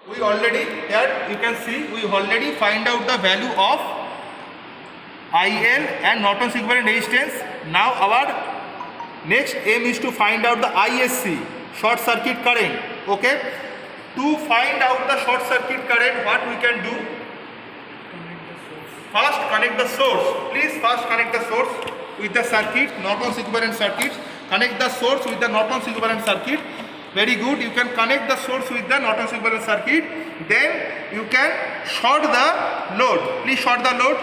we already, here you can see, we already find out the value of IL and Norton's equivalent resistance. Now our next aim is to find out the ISC, short circuit current. Okay, to find out the short circuit current, what we can do? First connect the source. Please first connect the source with the circuit, Norton's equivalent circuit. Connect the source with the Norton's equivalent circuit. Very good. You can connect the source with the Norton's equivalent circuit. Then you can short the load. Please short the load.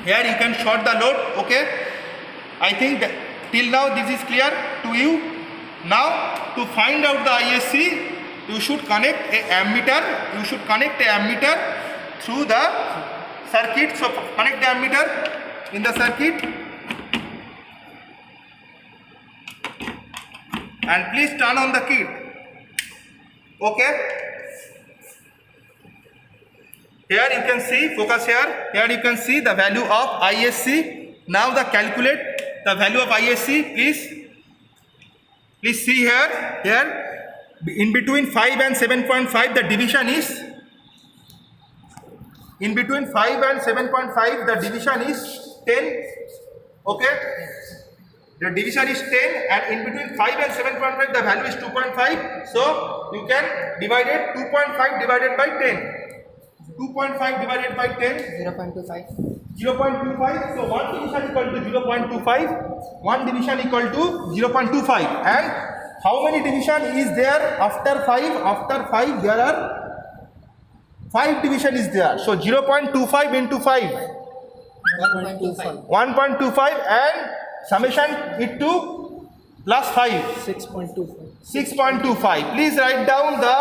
Here you can short the load. Okay. I think that till now this is clear to you. Now to find out the ISC, you should connect a ammeter. You should connect a ammeter through the circuit. So connect the ammeter in the circuit and please turn on the key. Okay, here you can see, focus here you can see the value of ISC. Now the calculate the value of ISC. Please see here in between 5 and 7.5 the division is, in between 5 and 7.5 the division is 10. Okay, the division is 10 and in between 5 and 7.5 the value is 2.5. So you can divide it 2.5 divided by 10. 2.5 divided by 10. 0.25. 0.25. So one division equal to 0.25. One division equal to 0.25. And how many division is there after 5? After 5 there are 5 division is there. So 0.25 into 5. 1.25. 1.25 and summation it to plus 5. 6.25. 6.25. Please write down the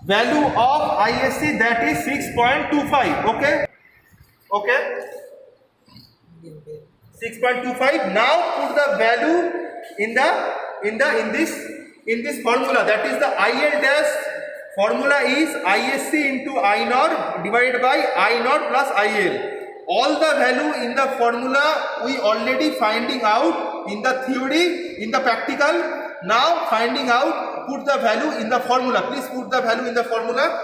value of ISC, that is 6.25. Okay. Okay. 6.25. Now put the value in this formula. That is the IL dash formula is ISC into I naught divided by I naught plus IL. All the value in the formula we already finding out in the theory, in the practical. Now finding out, put the value in the formula. Please put the value in the formula.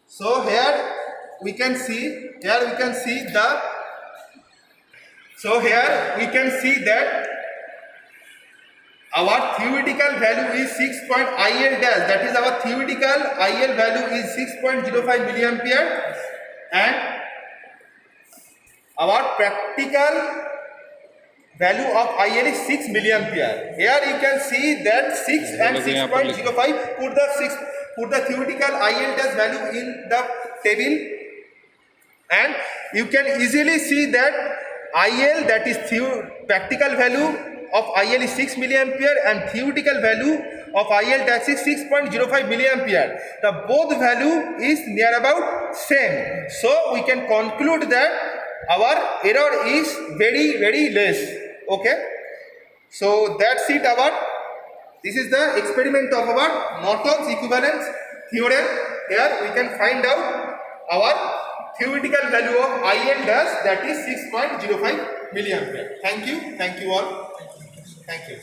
So here we can see the, so here we can see that our theoretical value is 6.IL dash, that is our theoretical IL value is 6.05 milliampere and our practical value of IL is 6 milliampere. Here you can see that 6 and 6.05, put the theoretical IL dash value in the table and you can easily see that IL, that is practical value of IL is 6 milliampere and theoretical value of IL dash is 6.05 milliampere. The both value is near about same. So we can conclude that our error is very, very less. Okay. So that's it. This is the experiment of our Norton's equivalence theorem. Here we can find out our theoretical value of IL dash, that is 6.05 milliampere. Thank you all. Thank you.